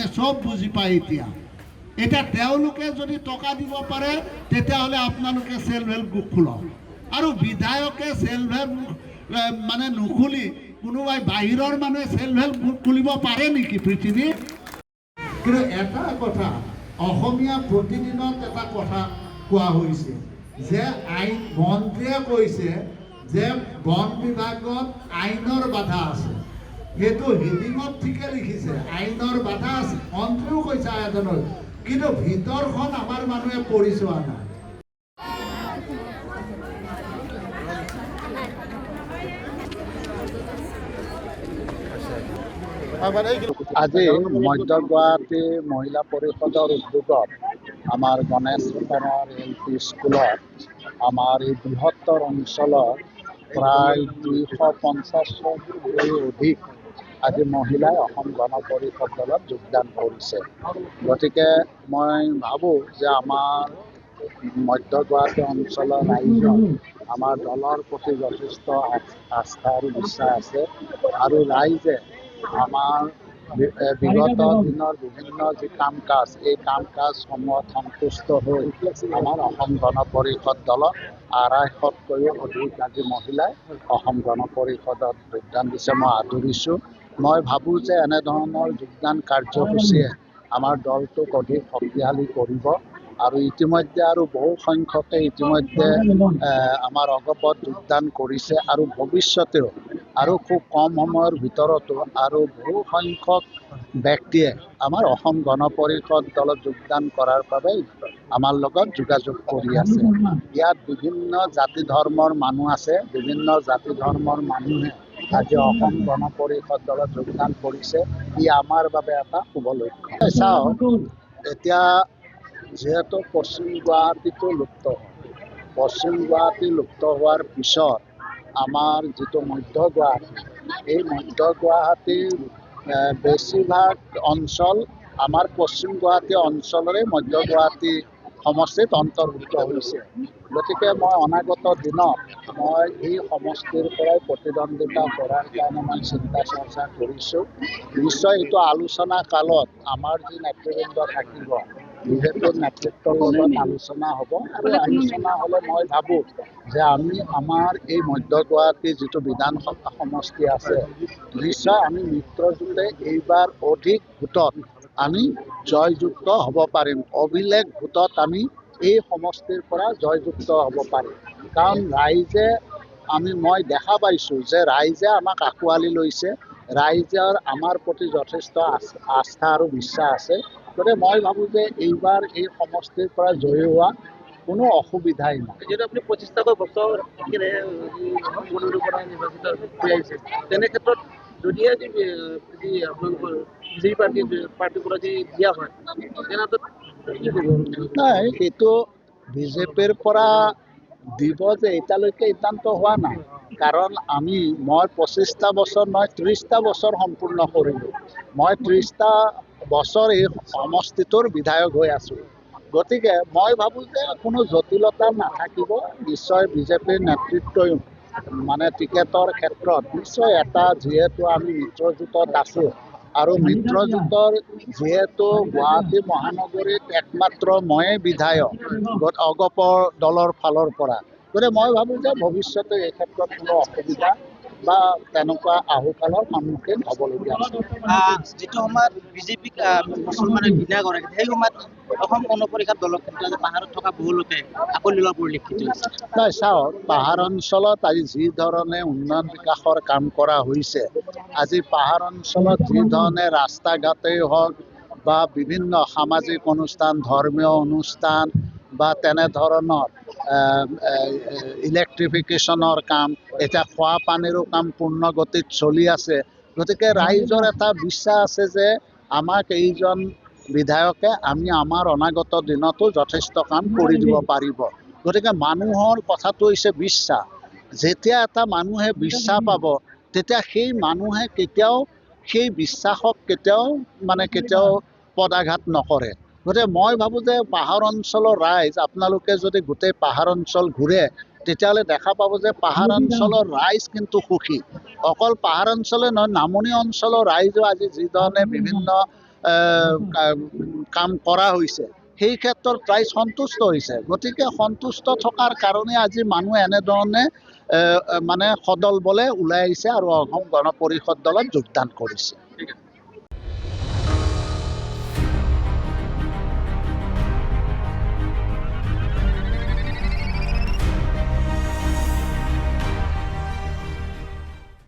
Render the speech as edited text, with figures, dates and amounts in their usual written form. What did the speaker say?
মানুহে চব বুজি পায় এতিয়া তেওঁলোকে যদি টকা দিব পাৰে তেতিয়াহ'লে আপোনালোকে সেলফ হেল্প গ্ৰুপ খোলক আৰু বিধায়কে সেলফ হেল্প মানে নুখুলি কোনোবাই বাহিৰৰ মানুহে সেলফ হেল্প গ্ৰুপ খুলিব পাৰে নেকি পৃথিৱীত? কিন্তু এটা কথা অসমীয়া প্ৰতিদিনত এটা কথা কোৱা হৈছে যে আইন মন্ত্ৰীয়ে কৈছে যে বন বিভাগত আইনৰ বাধা আছে। সেইটো হিডিঙত ঠিকে লিখিছে, আইনৰ বাধা আছে, মন্ত্ৰীও কৈছে আয়োজনৰ, কিন্তু ভিতৰখন আমাৰ মানুহে পঢ়ি চোৱা নাই। আজি মধ্য গুৱাহাটী মহিলা পৰিষদৰ উদ্যোগত আমাৰ গণেশ পাৰাৰ LP স্কুলত আমাৰ এই বৃহত্তৰ অঞ্চলৰ প্ৰায় 250তকৈ অধিক আজি মহিলাই অসম গণ পৰিষদ দলত যোগদান কৰিছে। গতিকে মই ভাবোঁ যে আমাৰ মধ্য গুৱাহাটী অঞ্চলৰ ৰাইজৰ আমাৰ দলৰ প্ৰতি যথেষ্ট আস্থা আৰু বিশ্বাস আছে আৰু ৰাইজে আমাৰ বিগত দিনৰ বিভিন্ন যি কাম কাজ এই কাম কাজসমূহত সন্তুষ্ট হৈ আমাৰ অসম গণ পৰিষদ দলত 250তকৈও অধিক আজি মহিলাই অসম গণ পৰিষদত যোগদান দিছে। মই আদৰিছোঁ। মই ভাবোঁ যে এনেধৰণৰ যোগদান কাৰ্যসূচীয়ে আমাৰ দলটোক অধিক শক্তিশালী কৰিব আৰু ইতিমধ্যে আৰু বহু সংখ্যকে ইতিমধ্যে আমাৰ অগপত যোগদান কৰিছে আৰু ভৱিষ্যতেও আৰু খুব কম সময়ৰ ভিতৰতো আৰু বহু সংখ্যক ব্যক্তিয়ে আমাৰ অসম গণ পৰিষদ দলত যোগদান কৰাৰ বাবে আমাৰ লগত যোগাযোগ কৰি আছে। ইয়াত বিভিন্ন জাতি ধৰ্মৰ মানুহ আছে, বিভিন্ন জাতি ধৰ্মৰ মানুহে আজি অসম গণ পৰিষদ দলত যোগদান কৰিছে। ই আমাৰ বাবে এটা শুভ লক্ষণ। চাওক, এতিয়া যিহেতু পশ্চিম গুৱাহাটীটো লুপ্ত হয়, পশ্চিম গুৱাহাটী লুপ্ত হোৱাৰ পিছত আমাৰ যিটো মধ্য গুৱাহাটী, এই মধ্য গুৱাহাটীৰ বেছিভাগ অঞ্চল আমাৰ পশ্চিম গুৱাহাটী অঞ্চলৰে মধ্য গুৱাহাটী সমষ্টিত অন্তৰ্ভুক্ত হৈছে। গতিকে মই অনাগত দিনত মই এই সমষ্টিৰ পৰাই প্ৰতিদ্বন্দ্বিতা কৰাৰ কাৰণে মই চিন্তা চৰ্চা কৰিছোঁ। নিশ্চয় এইটো আলোচনা কালত আমাৰ যি নেতৃবৃন্দ থাকিব, বিজেপিৰ নেতৃত্বৰ লগত আলোচনা হ'ব আৰু আলোচনা হ'লে মই ভাবোঁ যে আমি আমাৰ এই মধ্য গুৱাহাটীৰ যিটো বিধানসভা সমষ্টি আছে, নিশ্চয় আমি মিত্ৰজোঁটে এইবাৰ অধিক ভোটত আমি জয়যুক্ত হ'ব পাৰিম। অভিলেখ ভোটত আমি এই সমষ্টিৰ পৰা জয়যুক্ত হ'ব পাৰিম। কাৰণ ৰাইজে মই দেখা পাইছোঁ যে ৰাইজে আমাক আঁকোৱালি লৈছে, ৰাইজৰ আমাৰ প্ৰতি যথেষ্ট আস্থা আৰু বিশ্বাস আছে। গতিকে মই ভাবোঁ যে এইবাৰ এই সমষ্টিৰ পৰা জয়ী হোৱা কোনো অসুবিধাই নাই। যিহেতু আপুনি 25টাকৈ বছৰ পৰা নিৰ্বাচিত হৈ আহিছে, তেনে ক্ষেত্ৰত যদিহে যি আপোনালোকৰ বিজেপি পাৰ্টিৰ পৰা যি দিয়া হয় তেনেক্ষেত্ৰত কি কৰিব? নাই, এইটো বিজেপিৰ পৰা দিব যে এতিয়ালৈকে সিদ্ধান্ত হোৱা নাই। কাৰণ মই 25টা বছৰ নহয় 30টা বছৰ সম্পূৰ্ণ কৰিলোঁ। মই 30টা বছৰ এই সমষ্টিটোৰ বিধায়ক হৈ আছোঁ। গতিকে মই ভাবোঁ যে কোনো জটিলতা নাথাকিব। নিশ্চয় বিজেপিৰ নেতৃত্বই টিকেটৰ ক্ষেত্ৰত নিশ্চয় এটা, যিহেতু আমি মিত্ৰজোঁটত আছোঁ আৰু মিত্ৰজোঁটৰ যিহেতু গুৱাহাটী মহানগৰীত একমাত্ৰ ময়ে বিধায়ক অগপৰ দলৰ ফালৰ পৰা, গতিকে মই ভাবোঁ যে ভৱিষ্যতে এই ক্ষেত্ৰত কোনো অসুবিধা বা তেনেকুৱা আহুকালৰ সন্মুখীন হ'বলগীয়া আছে। যিটো সময়ত বিজেপিক মুছলমানে ঘৃণা কৰে, সেই সময়ত অসম গণ পৰিষদ দলৰ ক্ষেত্ৰত পাহাৰত থকা বহু লোকে আঁকোৱালি লোৱা পৰিলক্ষিত হৈছে। নাই, চাওক, পাহাৰ অঞ্চলত আজি যি ধৰণে উন্নয়ন বিকাশৰ কাম কৰা হৈছে, আজি পাহাৰ অঞ্চলত যি ধৰণে ৰাস্তা ঘাটেই হওক বা বিভিন্ন সামাজিক অনুষ্ঠান, ধৰ্মীয় অনুষ্ঠান বা তেনেধৰণৰ ইলেক্ট্ৰিফিকেশ্যনৰ কাম, এতিয়া খোৱা পানীৰো কাম পূৰ্ণ গতিত চলি আছে। গতিকে ৰাইজৰ এটা বিশ্বাস আছে যে আমাক এইজন বিধায়কে আমাৰ অনাগত দিনতো যথেষ্ট কাম কৰি দিব পাৰিব। গতিকে মানুহৰ কথাটো হৈছে বিশ্বাস। যেতিয়া এটা মানুহে বিশ্বাস পাব, তেতিয়া সেই মানুহে কেতিয়াও সেই বিশ্বাসক কেতিয়াও পদাঘাত নকৰে। গতিকে মই ভাবোঁ যে পাহাৰ অঞ্চলৰ ৰাইজ, আপোনালোকে যদি গোটেই পাহাৰ অঞ্চল ঘূৰে তেতিয়াহ'লে দেখা পাব যে পাহাৰ অঞ্চলৰ ৰাইজ কিন্তু সুখী। অকল পাহাৰ অঞ্চলে নহয়, নামনি অঞ্চলৰ ৰাইজেও আজি যি ধৰণে বিভিন্ন কাম কৰা হৈছে, সেই ক্ষেত্ৰত প্ৰায় সন্তুষ্ট হৈছে। গতিকে সন্তুষ্ট থকাৰ কাৰণে আজি মানুহ এনেধৰণে মানে সদল বলে ওলাই আহিছে আৰু অসম গণ পৰিষদ দলত যোগদান কৰিছে। ঠিক আছে।